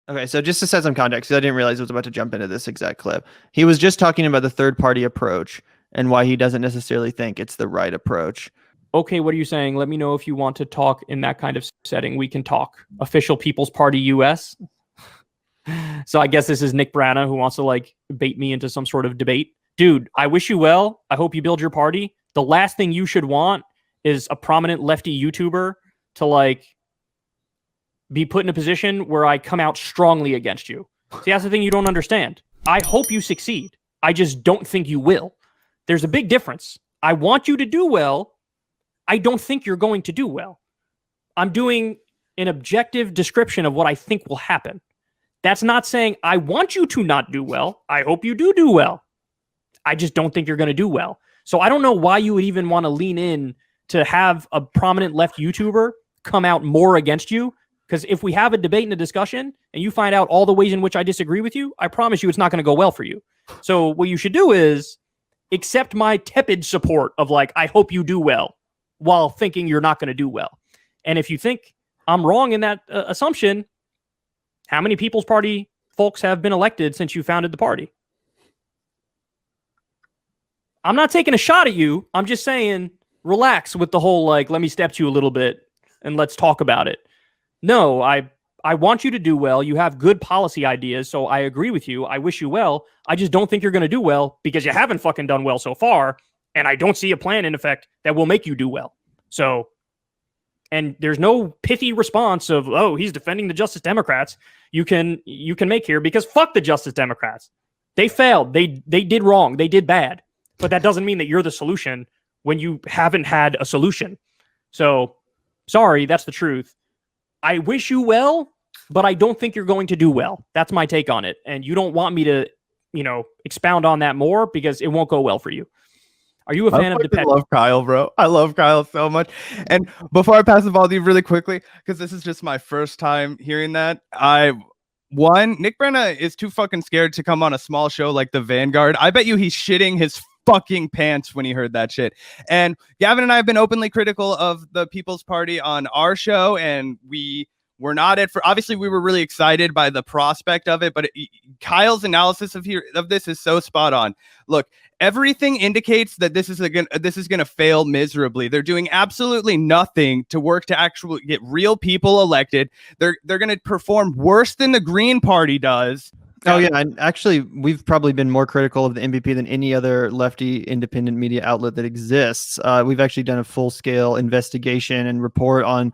Okay, so just to set some context, 'cause I didn't realize I was about to jump into this exact clip. He was just talking about the third party approach and why he doesn't necessarily think it's the right approach. Okay, what are you saying? Let me know if you want to talk in that kind of setting. We can talk. Official People's Party US. So I guess this is Nick Brana who wants to like bait me into some sort of debate. Dude, I wish you well. I hope you build your party. The last thing you should want is a prominent lefty YouTuber to like be put in a position where I come out strongly against you. See, that's the thing you don't understand. I hope you succeed. I just don't think you will. There's a big difference. I want you to do well. I don't think you're going to do well. I'm doing an objective description of what I think will happen. That's not saying I want you to not do well. I hope you do well. I just don't think you're going to do well. So I don't know why you would even want to lean in to have a prominent left YouTuber come out more against you. Because if we have a debate and a discussion and you find out all the ways in which I disagree with you, I promise you it's not going to go well for you. So what you should do is accept my tepid support of like, I hope you do well while thinking you're not going to do well. And if you think I'm wrong in that assumption, how many People's Party folks have been elected since you founded the party? I'm not taking a shot at you. I'm just saying, relax with the whole, like, let me step to you a little bit and let's talk about it. No, I want you to do well. You have good policy ideas, so I agree with you. I wish you well. I just don't think you're going to do well because you haven't fucking done well so far, and I don't see a plan in effect that will make you do well. So, and there's no pithy response of, oh, he's defending the Justice Democrats. You can make here because fuck the Justice Democrats. They failed. They did wrong. They did bad. But that doesn't mean that you're the solution when you haven't had a solution. So, sorry, that's the truth. I wish you well, but I don't think you're going to do well. That's my take on it. And you don't want me to, expound on that more because it won't go well for you. Are you a fan of I love Kyle, bro. I love Kyle so much. And before I pass the ball to you really quickly, because this is just my first time hearing that, Nick Brana is too fucking scared to come on a small show like the Vanguard. I bet you he's shitting his fucking pants when he heard that shit. And Gavin and I have been openly critical of the People's Party on our show, and we were not obviously we were really excited by the prospect of it, but Kyle's analysis of this is so spot on. Look, everything indicates that this is going to fail miserably. They're doing absolutely nothing to work to actually get real people elected. They're going to perform worse than the Green Party does. Oh, yeah. And actually, we've probably been more critical of the MPP than any other lefty independent media outlet that exists. We've actually done a full-scale investigation and report on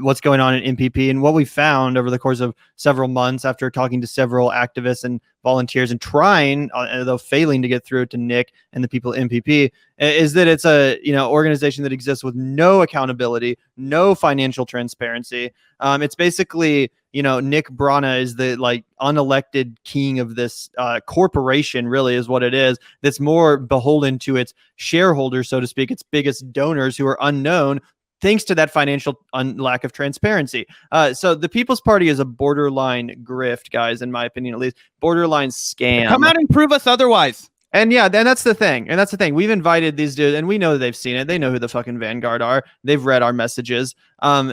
what's going on in MPP. And what we found over the course of several months after talking to several activists and volunteers and trying, though failing to get through to Nick and the people at MPP, is that it's a organization that exists with no accountability, no financial transparency. It's basically, Nick Brana is the unelected king of this corporation, really is what it is, that's more beholden to its shareholders, so to speak, its biggest donors who are unknown, thanks to that financial lack of transparency. So the People's Party is a borderline grift, guys, in my opinion, at least. Borderline scam. Come out and prove us otherwise. And yeah, then that's the thing. We've invited these dudes, and we know that they've seen it. They know who the fucking Vanguard are. They've read our messages.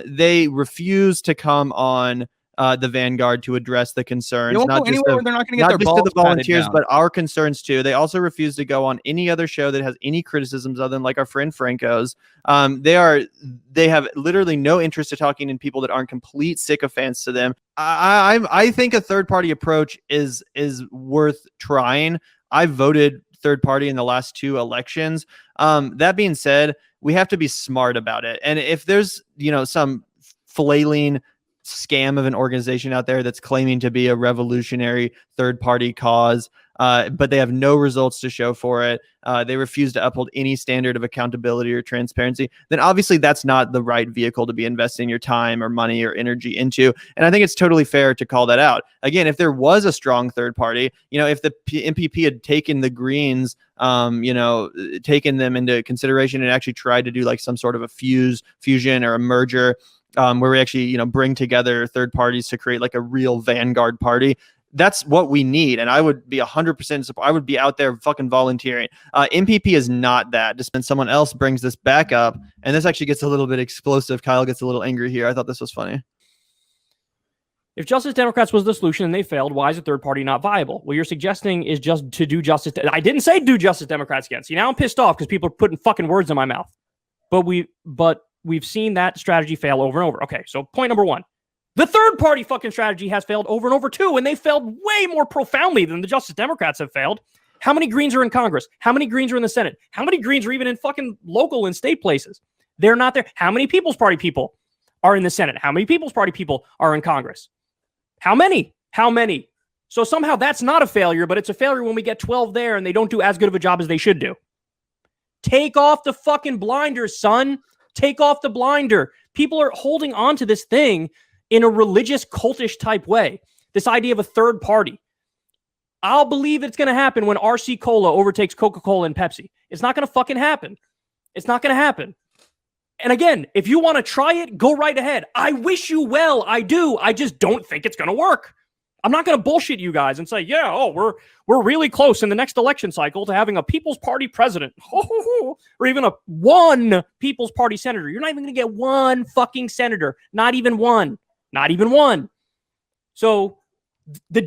They refuse to come on the Vanguard to address the concerns. They're not going to get their balls the volunteers, but our concerns too. They also refuse to go on any other show that has any criticisms other than like our friend Franco's. They have literally no interest in talking in people that aren't complete sycophants to them. I think a third party approach is worth trying. I voted third party in the last 2 elections. That being said, we have to be smart about it. And if there's, some flailing scam of an organization out there that's claiming to be a revolutionary third party cause, but they have no results to show for it, they refuse to uphold any standard of accountability or transparency, then obviously that's not the right vehicle to be investing your time or money or energy into. And I think it's totally fair to call that out. Again, if there was a strong third party, if the MPP had taken the Greens, taken them into consideration and actually tried to do like some sort of a fusion or a merger, where we actually, bring together third parties to create like a real Vanguard party. That's what we need. And I would be 100% support. I would be out there fucking volunteering. MPP is not that. Just when someone else brings this back up, and this actually gets a little bit explosive. Kyle gets a little angry here. I thought this was funny. If Justice Democrats was the solution and they failed, why is a third party not viable? What you're suggesting is just to do justice. I didn't say do Justice Democrats again. See, now I'm pissed off because people are putting fucking words in my mouth. But we've seen that strategy fail over and over. Okay, so point number one. The third party fucking strategy has failed over and over too, and they failed way more profoundly than the Justice Democrats have failed. How many Greens are in Congress? How many Greens are in the Senate? How many Greens are even in fucking local and state places? They're not there. How many People's Party people are in the Senate? How many People's Party people are in Congress? How many? How many? So somehow that's not a failure, but it's a failure when we get 12 there and they don't do as good of a job as they should do. Take off the fucking blinders, son. Take off the blinder. People are holding on to this thing in a religious, cultish type way. This idea of a third party. I'll believe it's going to happen when RC Cola overtakes Coca-Cola and Pepsi. It's not going to fucking happen. It's not going to happen. And again, if you want to try it, go right ahead. I wish you well. I do. I just don't think it's going to work. I'm not going to bullshit you guys and say, yeah, oh, we're really close in the next election cycle to having a People's Party president or even one People's Party senator. You're not even going to get one fucking senator. Not even one. Not even one. So the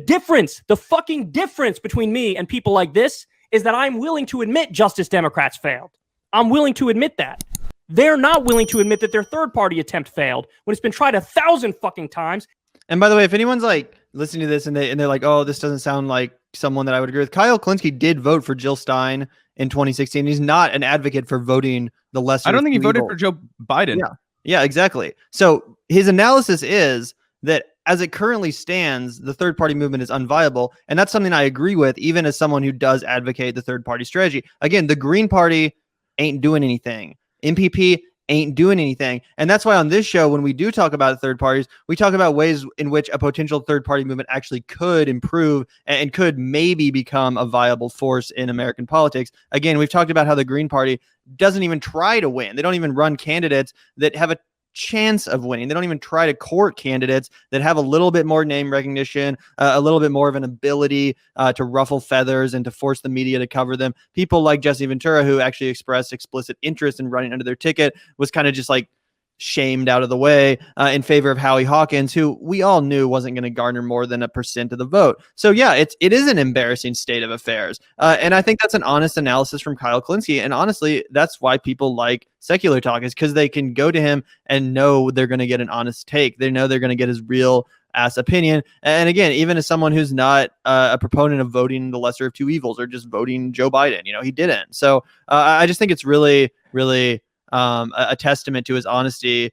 fucking difference between me and people like this is that I'm willing to admit Justice Democrats failed. I'm willing to admit that. They're not willing to admit that their third party attempt failed when it's been tried 1,000 fucking times. And by the way, if anyone's like listening to this and they're like, oh, this doesn't sound like someone that I would agree with, Kyle Kulinski did vote for Jill Stein in 2016. He's not an advocate for voting the lesser. I don't think he voted for Joe Biden. Yeah, exactly. So his analysis is that as it currently stands, the third party movement is unviable. And that's something I agree with, even as someone who does advocate the third party strategy. Again, the Green Party ain't doing anything. MPP ain't doing anything. And that's why on this show, when we do talk about third parties, we talk about ways in which a potential third party movement actually could improve and could maybe become a viable force in American politics. Again, we've talked about how the Green Party doesn't even try to win. They don't even run candidates that have a chance of winning. They don't even try to court candidates that have a little bit more name recognition, a little bit more of an ability to ruffle feathers and to force the media to cover them. People like Jesse Ventura, who actually expressed explicit interest in running under their ticket, was kind of just like shamed out of the way in favor of Howie Hawkins, who we all knew wasn't going to garner more than 1% of the vote. So yeah, it is an embarrassing state of affairs. And I think that's an honest analysis from Kyle Kulinski. And honestly, that's why people like Secular Talk, is because they can go to him and know they're going to get an honest take. They know they're going to get his real ass opinion. And again, even as someone who's not a proponent of voting the lesser of two evils or just voting Joe Biden, he didn't. So I just think it's really, really a testament to his honesty